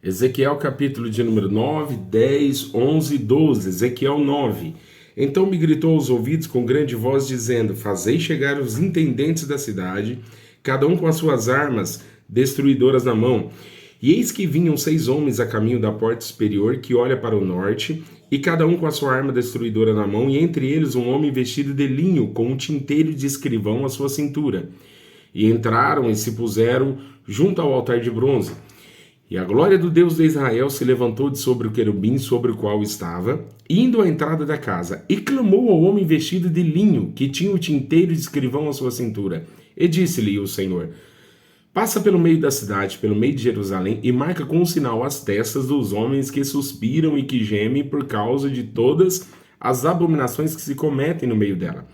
Ezequiel capítulo de número 9, 10, 11 e 12. Ezequiel 9. Então me gritou aos ouvidos com grande voz, dizendo: Fazei chegar os intendentes da cidade, cada um com as suas armas destruidoras na mão. E eis que vinham 6 homens a caminho da porta superior, que olha para o norte, e cada um com a sua arma destruidora na mão, e entre eles um homem vestido de linho, com um tinteiro de escrivão à sua cintura. E entraram e se puseram junto ao altar de bronze. E a glória do Deus de Israel se levantou de sobre o querubim sobre o qual estava, indo à entrada da casa, e clamou ao homem vestido de linho, que tinha o tinteiro de escrivão à sua cintura. E disse-lhe o Senhor: Passa pelo meio da cidade, pelo meio de Jerusalém, e marca com um sinal as testas dos homens que suspiram e que gemem por causa de todas as abominações que se cometem no meio dela.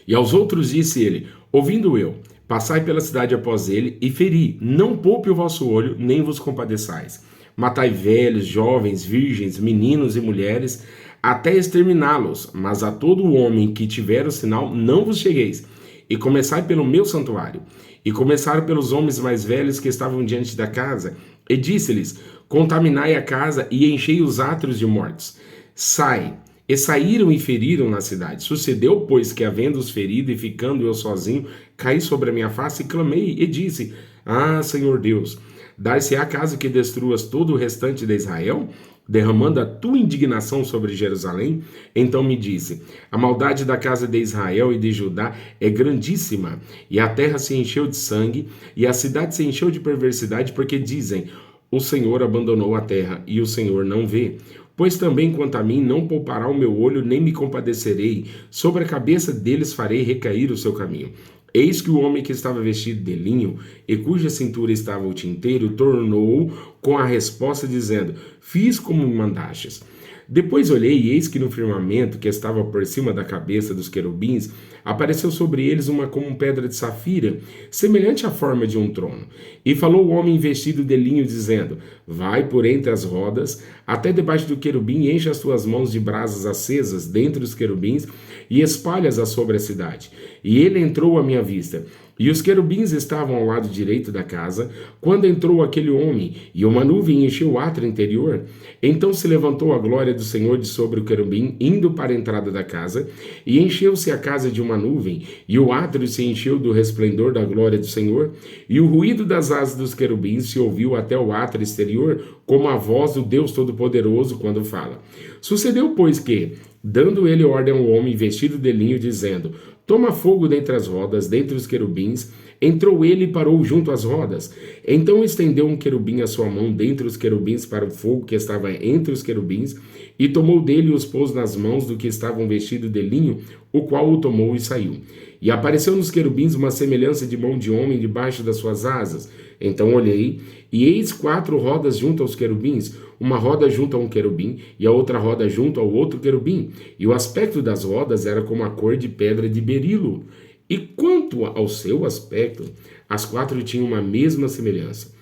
E aos outros disse ele: Ouvindo eu, passai pela cidade após ele, e feri, não poupe o vosso olho, nem vos compadeçais. Matai velhos, jovens, virgens, meninos e mulheres, até exterminá-los, mas a todo homem que tiver o sinal, não vos chegueis. E começai pelo meu santuário. E começaram pelos homens mais velhos que estavam diante da casa, e disse-lhes: Contaminai a casa e enchei os átrios de mortos. Sai. E saíram e feriram na cidade. Sucedeu, pois, que havendo-os ferido e ficando eu sozinho, caí sobre a minha face e clamei e disse: Ah, Senhor Deus, dar-se-á caso que destruas todo o restante de Israel, derramando a tua indignação sobre Jerusalém? Então me disse: A maldade da casa de Israel e de Judá é grandíssima, e a terra se encheu de sangue, e a cidade se encheu de perversidade, porque dizem: O Senhor abandonou a terra, e o Senhor não vê. Pois também quanto a mim, não poupará o meu olho, nem me compadecerei. Sobre a cabeça deles farei recair o seu caminho. Eis que o homem que estava vestido de linho, e cuja cintura estava o tinteiro, tornou com a resposta, dizendo: Fiz como me mandastes. Depois olhei, e eis que no firmamento que estava por cima da cabeça dos querubins, apareceu sobre eles uma como pedra de safira, semelhante à forma de um trono. E falou o homem vestido de linho, dizendo: Vai por entre as rodas, até debaixo do querubim, e enche as tuas mãos de brasas acesas dentre os querubins, e espalhas-as sobre a cidade. E ele entrou à minha vista. E os querubins estavam ao lado direito da casa, quando entrou aquele homem, e uma nuvem encheu o átrio interior. Então se levantou a glória do Senhor de sobre o querubim, indo para a entrada da casa, e encheu-se a casa de uma nuvem, e o átrio se encheu do resplendor da glória do Senhor, e o ruído das asas dos querubins se ouviu até o átrio exterior, como a voz do Deus Todo-Poderoso quando fala. Sucedeu, pois, que, dando ele ordem ao homem vestido de linho, dizendo: Toma fogo dentre as rodas, dentre os querubins. Entrou ele e parou junto às rodas. Então estendeu um querubim a sua mão dentre os querubins para o fogo que estava entre os querubins, e tomou dele e os pôs nas mãos do que estavam vestido de linho, o qual o tomou e saiu. E apareceu nos querubins uma semelhança de mão de homem debaixo das suas asas. Então olhei, e eis 4 rodas junto aos querubins, uma roda junto a um querubim, e a outra roda junto ao outro querubim. E o aspecto das rodas era como a cor de pedra de berilo. E quanto ao seu aspecto, as 4 tinham uma mesma semelhança,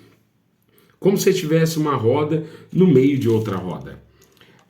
como se tivesse uma roda no meio de outra roda.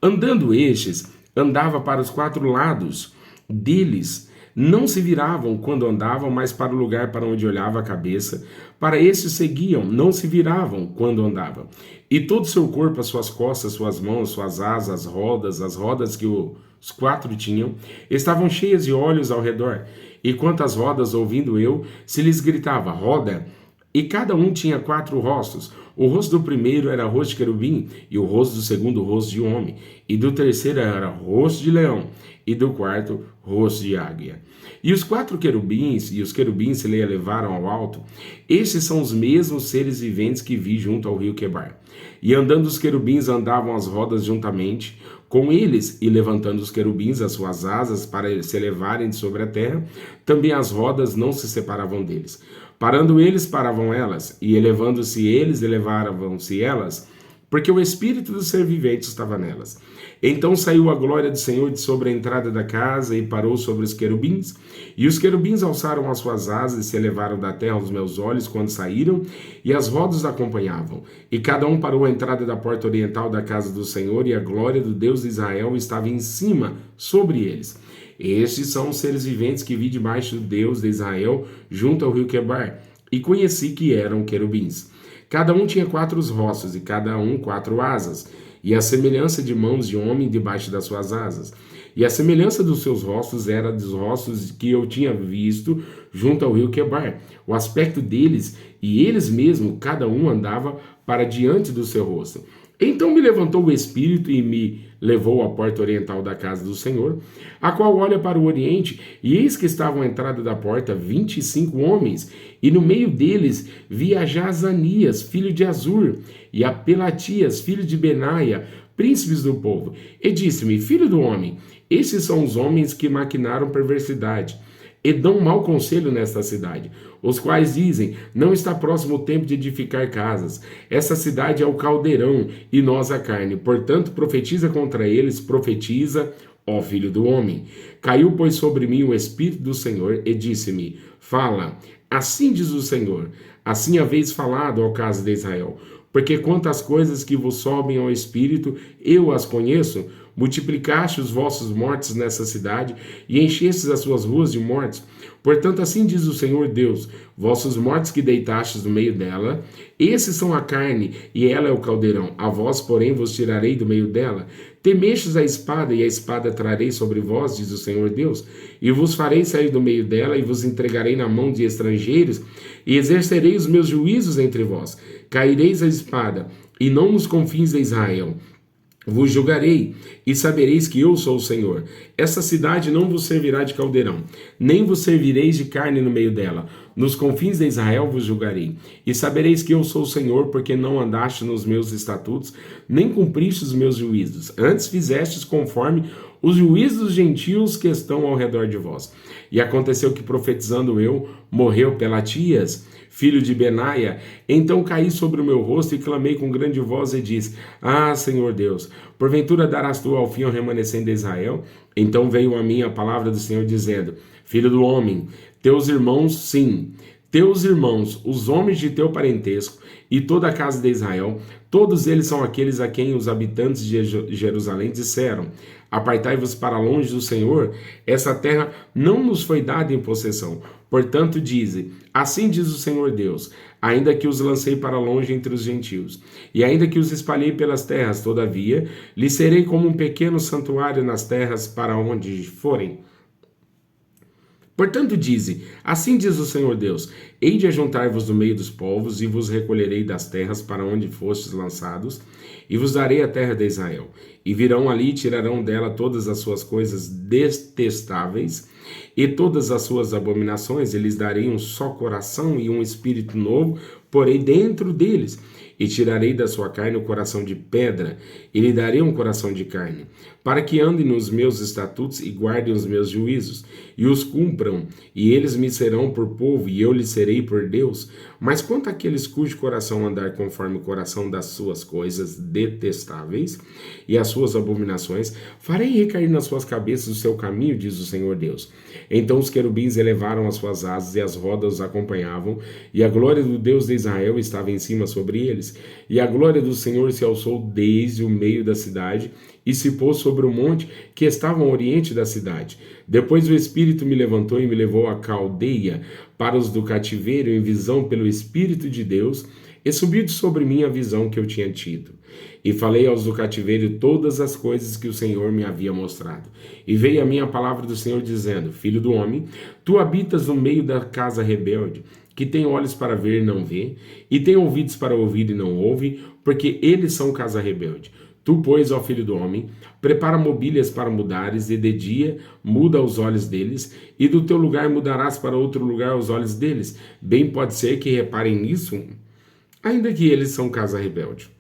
Andando estes, andava para os 4 lados deles. Não se viravam quando andavam, mas para o lugar para onde olhava a cabeça. Para estes seguiam, não se viravam quando andavam. E todo o seu corpo, as suas costas, suas mãos, suas asas, as rodas que os 4 tinham, estavam cheias de olhos ao redor. E quanto às rodas, ouvindo eu, se lhes gritava: Roda! E cada um tinha 4 rostos. O rosto do primeiro era rosto de querubim, e o rosto do segundo rosto de homem, e do terceiro era rosto de leão, e do quarto rosto de águia. E os 4 querubins, e os querubins se lhe elevaram ao alto. Estes são os mesmos seres viventes que vi junto ao rio Quebar. E andando os querubins andavam as rodas juntamente com eles, e levantando os querubins as suas asas para se elevarem de sobre a terra, também as rodas não se separavam deles. Parando eles, paravam elas, e elevando-se eles, elevavam-se elas, porque o espírito do ser vivente estava nelas. Então saiu a glória do Senhor de sobre a entrada da casa, e parou sobre os querubins, e os querubins alçaram as suas asas e se elevaram da terra aos meus olhos quando saíram, e as rodas acompanhavam. E cada um parou à entrada da porta oriental da casa do Senhor, e a glória do Deus de Israel estava em cima, sobre eles. Estes são os seres viventes que vi debaixo do Deus de Israel, junto ao rio Quebar, e conheci que eram querubins. Cada um tinha 4 rostos, e cada um 4 asas, e a semelhança de mãos de homem debaixo das suas asas. E a semelhança dos seus rostos era dos rostos que eu tinha visto junto ao rio Quebar. O aspecto deles, e eles mesmos, cada um andava para diante do seu rosto. Então me levantou o Espírito e me levou à porta oriental da casa do Senhor, a qual olha para o oriente, e eis que estavam à entrada da porta 25 homens, e no meio deles vi a Jazanias, filho de Azur, e a Pelatias, filho de Benaia, príncipes do povo. E disse-me: filho do homem, esses são os homens que maquinaram perversidade e dão mau conselho nesta cidade, os quais dizem: não está próximo o tempo de edificar casas. Essa cidade é o caldeirão, e nós a carne. Portanto, profetiza contra eles, profetiza, ó filho do homem. Caiu, pois, sobre mim o Espírito do Senhor, e disse-me: fala, assim diz o Senhor, assim haveis falado, ó casa de Israel. Porque quanto às coisas que vos sobem ao Espírito, eu as conheço. Multiplicaste os vossos mortos nessa cidade, e enchestes as suas ruas de mortos. Portanto, assim diz o Senhor Deus: vossos mortos que deitastes no meio dela, esses são a carne, e ela é o caldeirão. A vós, porém, vos tirarei do meio dela. Temestes a espada, e a espada trarei sobre vós, diz o Senhor Deus, e vos farei sair do meio dela, e vos entregarei na mão de estrangeiros, e exercerei os meus juízos entre vós. Caireis a espada, e não nos confins de Israel. Vos julgarei, e sabereis que eu sou o Senhor. Essa cidade não vos servirá de caldeirão, nem vos servireis de carne no meio dela. Nos confins de Israel vos julgarei. E sabereis que eu sou o Senhor, porque não andaste nos meus estatutos, nem cumpriste os meus juízos. Antes fizestes conforme os juízos dos gentios que estão ao redor de vós. E aconteceu que, profetizando eu, morreu Pelatias, filho de Benaia. Então caí sobre o meu rosto e clamei com grande voz e disse: ah, Senhor Deus, porventura darás tu ao fim ao remanescente de Israel? Então veio a mim a palavra do Senhor dizendo: filho do homem, teus irmãos, sim, teus irmãos, os homens de teu parentesco e toda a casa de Israel, todos eles são aqueles a quem os habitantes de Jerusalém disseram: apartai-vos para longe do Senhor, essa terra não nos foi dada em possessão. Portanto, dize: assim diz o Senhor Deus, ainda que os lancei para longe entre os gentios, e ainda que os espalhei pelas terras, todavia, lhes serei como um pequeno santuário nas terras para onde forem. Portanto, dize: assim diz o Senhor Deus, hei de ajuntar-vos no meio dos povos, e vos recolherei das terras para onde fostes lançados, e vos darei a terra de Israel. E virão ali e tirarão dela todas as suas coisas detestáveis, e todas as suas abominações, e lhes darei um só coração e um espírito novo, porei dentro deles. E tirarei da sua carne o coração de pedra, e lhe darei um coração de carne, para que andem nos meus estatutos e guardem os meus juízos, e os cumpram, e eles me serão por povo, e eu lhes serei por Deus. Mas quanto àqueles cujo coração andar conforme o coração das suas coisas detestáveis, e as suas abominações, farei recair nas suas cabeças o seu caminho, diz o Senhor Deus. Então os querubins elevaram as suas asas, e as rodas os acompanhavam, e a glória do Deus de Israel estava em cima sobre eles. E a glória do Senhor se alçou desde o meio da cidade e se pôs sobre o monte que estava ao oriente da cidade. Depois o Espírito me levantou e me levou à Caldeia, para os do cativeiro, em visão pelo Espírito de Deus, e subiu sobre mim a visão que eu tinha tido. E falei aos do cativeiro todas as coisas que o Senhor me havia mostrado. E veio a mim a palavra do Senhor dizendo: filho do homem, tu habitas no meio da casa rebelde, que tem olhos para ver e não vê, e tem ouvidos para ouvir e não ouve, porque eles são casa rebelde. Tu, pois, ó filho do homem, prepara mobílias para mudares, e de dia muda os olhos deles, e do teu lugar mudarás para outro lugar os olhos deles. Bem pode ser que reparem nisso, ainda que eles são casa rebelde.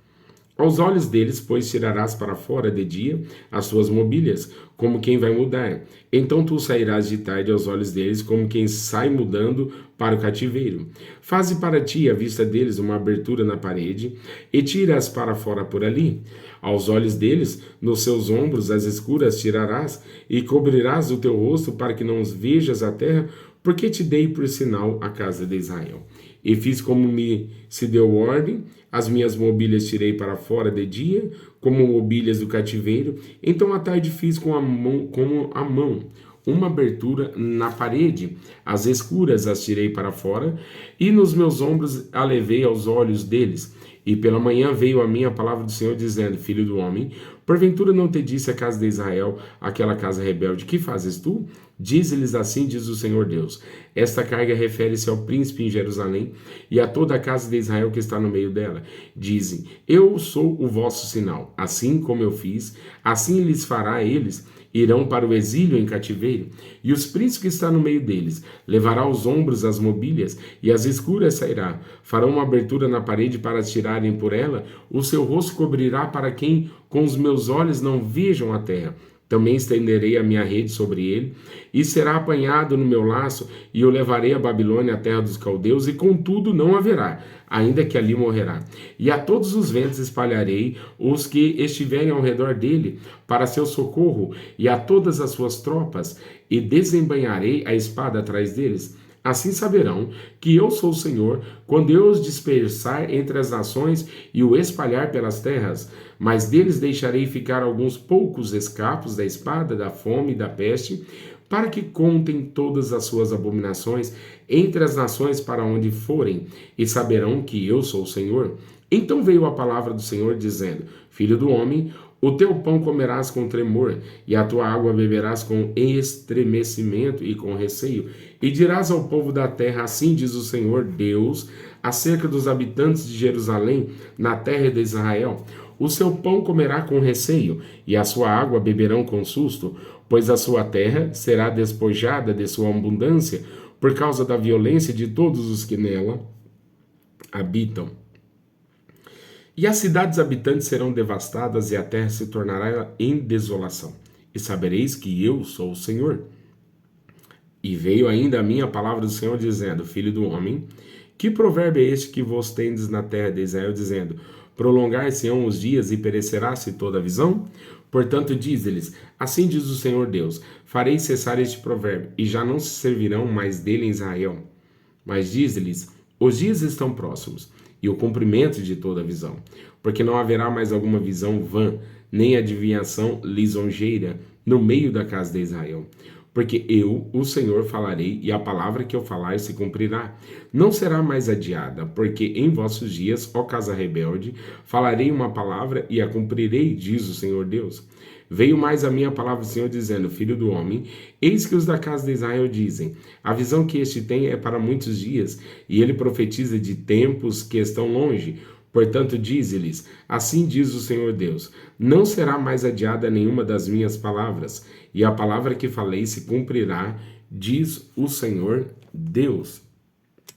Aos olhos deles, pois, tirarás para fora de dia as suas mobílias, como quem vai mudar. Então tu sairás de tarde aos olhos deles, como quem sai mudando para o cativeiro. Faze para ti, à vista deles, uma abertura na parede, e tira-as para fora por ali. Aos olhos deles, nos seus ombros, as escuras tirarás, e cobrirás o teu rosto, para que não os vejas a terra, porque te dei por sinal a casa de Israel. E fiz como me se deu ordem, as minhas mobílias tirei para fora de dia, como mobílias do cativeiro. Então à tarde fiz com a mão, uma abertura na parede. As escuras as tirei para fora, e nos meus ombros a levei aos olhos deles. E pela manhã veio a mim a palavra do Senhor, dizendo: Filho do homem, porventura não te disse a casa de Israel, aquela casa rebelde, que fazes tu? Dize-lhes: assim diz o Senhor Deus: esta carga refere-se ao príncipe em Jerusalém e a toda a casa de Israel que está no meio dela. Dizem: eu sou o vosso sinal. Assim como eu fiz, assim lhes fará a eles. Irão para o exílio em cativeiro, e os príncipes que estão no meio deles levará aos ombros as mobílias, e as escuras sairá. Farão uma abertura na parede para tirarem por ela, o seu rosto cobrirá para quem com os meus olhos não vejam a terra. Também estenderei a minha rede sobre ele, e será apanhado no meu laço, e eu levarei a Babilônia, a terra dos caldeus, e contudo não haverá, ainda que ali morrerá. E a todos os ventos espalharei os que estiverem ao redor dele, para seu socorro, e a todas as suas tropas, e desembainharei a espada atrás deles. Assim saberão que eu sou o Senhor, quando eu os dispersar entre as nações e o espalhar pelas terras. Mas deles deixarei ficar alguns poucos escapos da espada, da fome e da peste, para que contem todas as suas abominações entre as nações para onde forem, e saberão que eu sou o Senhor. Então veio a palavra do Senhor, dizendo: Filho do homem, o teu pão comerás com tremor, e a tua água beberás com estremecimento e com receio. E dirás ao povo da terra: assim diz o Senhor Deus, acerca dos habitantes de Jerusalém, na terra de Israel: o seu pão comerá com receio, e a sua água beberão com susto, pois a sua terra será despojada de sua abundância, por causa da violência de todos os que nela habitam. E as cidades habitantes serão devastadas, e a terra se tornará em desolação. E sabereis que eu sou o Senhor. E veio ainda a mim a palavra do Senhor, dizendo: Filho do homem, que provérbio é este que vos tendes na terra de Israel, dizendo: prolongar-se-ão os dias e perecerá-se toda a visão? Portanto, diz-lhes: assim diz o Senhor Deus: farei cessar este provérbio, e já não se servirão mais dele em Israel. Mas diz-lhes: os dias estão próximos, e o cumprimento de toda a visão, porque não haverá mais alguma visão vã, nem adivinhação lisonjeira no meio da casa de Israel. Porque eu, o Senhor, falarei, e a palavra que eu falar se cumprirá. Não será mais adiada, porque em vossos dias, ó casa rebelde, falarei uma palavra e a cumprirei, diz o Senhor Deus. Veio mais a minha palavra do Senhor, dizendo: Filho do homem, eis que os da casa de Israel dizem: a visão que este tem é para muitos dias, e ele profetiza de tempos que estão longe. Portanto, dize-lhes: assim diz o Senhor Deus: não será mais adiada nenhuma das minhas palavras, e a palavra que falei se cumprirá, diz o Senhor Deus.